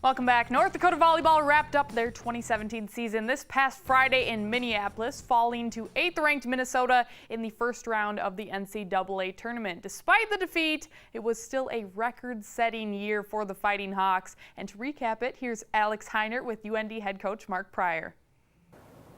Welcome back. North Dakota volleyball wrapped up their 2017 season this past Friday in Minneapolis, falling to 8th-ranked Minnesota in the first round of the NCAA tournament. Despite the defeat, it was still a record-setting year for the Fighting Hawks. And to recap it, here's Alex Heinert with UND head coach Mark Pryor.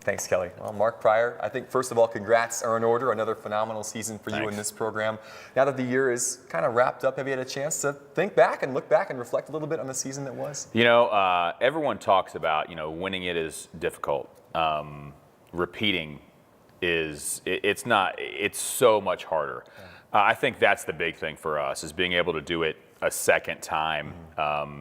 Thanks, Kelly. Well, Mark Pryor, I think first of all, congrats are in order. Another phenomenal season for you in this program. Now that the year is kind of wrapped up, have you had a chance to think back and look back and reflect a little bit on the season that was? You know, everyone talks about, winning it is difficult. Repeating it's not, it's so much harder. I think that's the big thing for us, is being able to do it a second time.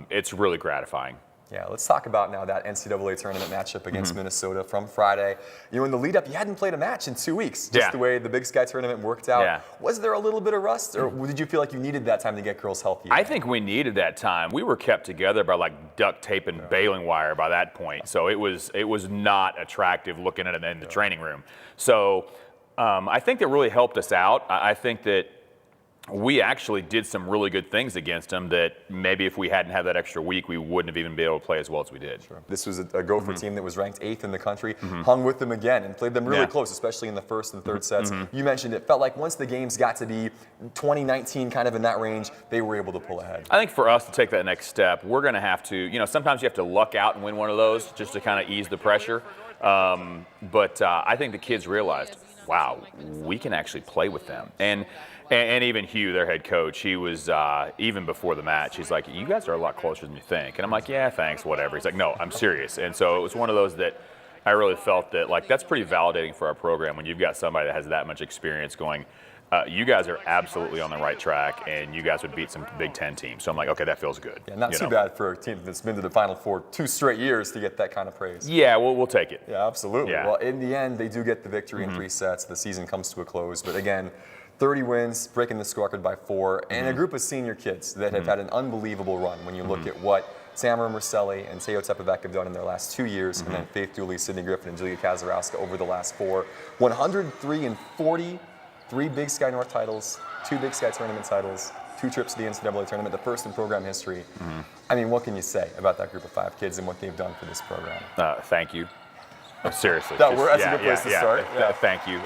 It's really gratifying. Yeah, let's talk about now that NCAA tournament matchup against Minnesota from Friday. In the lead up, you hadn't played a match in 2 weeks, just the way the Big Sky tournament worked out. Yeah. Was there a little bit of rust, or did you feel like you needed that time to get girls healthy? I think we needed that time. We were kept together by like duct tape and baling wire by that point, so it was not attractive looking at it in the training room. So I think that really helped us out. I think that we actually did some really good things against them that maybe if we hadn't had that extra week, we wouldn't have even been able to play as well as we did. Sure. This was a Gopher team that was ranked 8th in the country, hung with them again and played them really close, especially in the first and third sets. You mentioned it felt like once the games got to be 2019 kind of in that range, they were able to pull ahead. I think for us to take that next step, we're going to have to, sometimes you have to luck out and win one of those just to kind of ease the pressure. But I think the kids realized, wow, we can actually play with them. And even Hugh, their head coach, he was, even before the match, he's like, you guys are a lot closer than you think. And I'm like, yeah, thanks, whatever. He's like, no, I'm serious. And so it was one of those that I really felt that, like, that's pretty validating for our program when you've got somebody that has that much experience going, you guys are absolutely on the right track, and you guys would beat some Big Ten teams. So I'm like, okay, that feels good. Yeah, not too bad for a team that's been to the Final Four 2 straight years to get that kind of praise. Yeah, we'll take it. Yeah, absolutely. Yeah. Well, in the end, they do get the victory in 3 sets. The season comes to a close. But again, 30 wins, breaking the score record by 4, and a group of senior kids that have had an unbelievable run when you look at what Tamara Mercelli and Teo Tepevec have done in their last 2 years, and then Faith Dooley, Sydney Griffin, and Julia Kazarowska over the last 4. 103-40, 3 Big Sky North titles, 2 Big Sky tournament titles, 2 trips to the NCAA tournament, the first in program history. I mean, what can you say about that group of 5 kids and what they've done for this program? Thank you. Seriously. That's a good place to start. Thank you.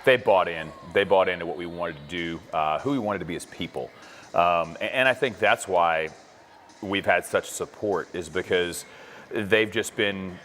They bought in. They bought into what we wanted to do, who we wanted to be as people. And I think that's why we've had such support, is because they've just been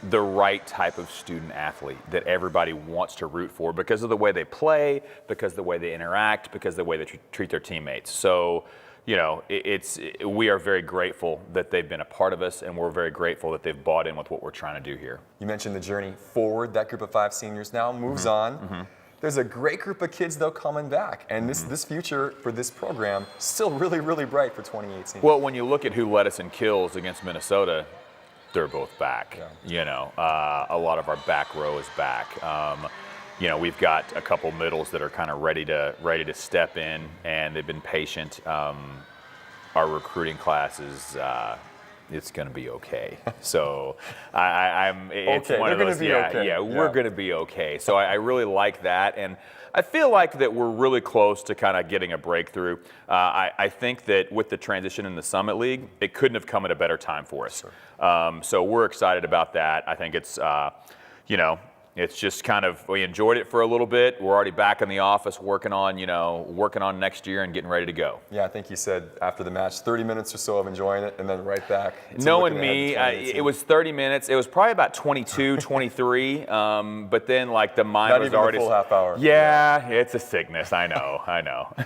the right type of student athlete that everybody wants to root for because of the way they play, because of the way they interact, because of the way they treat their teammates. So, we are very grateful that they've been a part of us, and we're very grateful that they've bought in with what we're trying to do here. You mentioned the journey forward. That group of 5 seniors now moves on. There's a great group of kids, though, coming back. And this future for this program still really, really bright for 2018. Well, when you look at who led us in kills against Minnesota, they're both back. A lot of our back row is back. We've got a couple middles that are kind of ready to step in, and they've been patient. Our recruiting class is it's going to be okay. So it's one of those. We're going to be okay. So I really like that, and I feel like that we're really close to kind of getting a breakthrough. I think that with the transition in the Summit League, it couldn't have come at a better time for us. So we're excited about that. I think it's it's just kind of, we enjoyed it for a little bit. We're already back in the office working on next year and getting ready to go. Yeah, I think you said after the match, 30 minutes or so of enjoying it, and then right back. Knowing me, it was 30 minutes. It was probably about 22, 23, but then like the mind Not was even already. The full half hour. Yeah, it's a sickness. I know.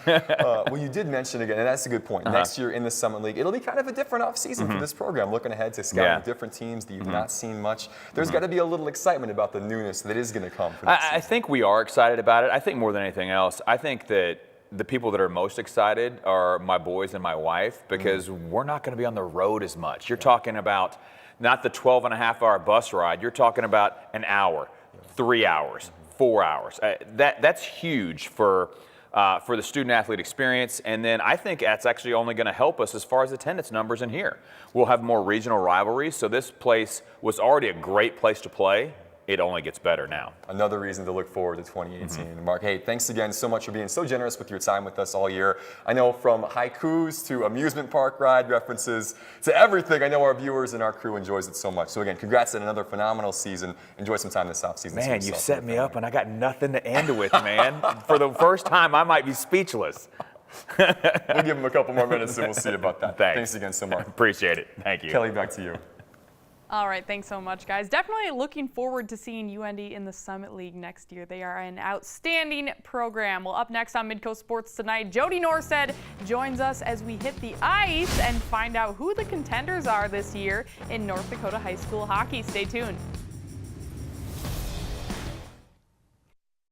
Well, you did mention again, and that's a good point. Next year in the Summit League, it'll be kind of a different offseason for this program. Looking ahead to scouting different teams that you've not seen much. There's got to be a little excitement about the newness that is going to come for this I think we are excited about it. I think more than anything else, I think that the people that are most excited are my boys and my wife, because we're not going to be on the road as much. You're talking about not the 12-and-a-half-hour bus ride. You're talking about an hour, 3 hours, 4 hours. That's huge for the student-athlete experience, and then I think that's actually only going to help us as far as attendance numbers in here. We'll have more regional rivalries, so this place was already a great place to play it only gets better now. Another reason to look forward to 2018. Mark, hey, thanks again so much for being so generous with your time with us all year. I know from haikus to amusement park ride references to everything, I know our viewers and our crew enjoys it so much. So again, congrats on another phenomenal season. Enjoy some time this offseason. Man, you set me up and I got nothing to end with, man. For the first time, I might be speechless. We'll give them a couple more minutes and we'll see about that. Thanks Again so much. Appreciate it. Thank you. Kelly, back to you. All right, thanks so much, guys. Definitely looking forward to seeing UND in the Summit League next year. They are an outstanding program. Well, up next on Midco Sports tonight, Jody Norstead joins us as we hit the ice and find out who the contenders are this year in North Dakota high school hockey. Stay tuned.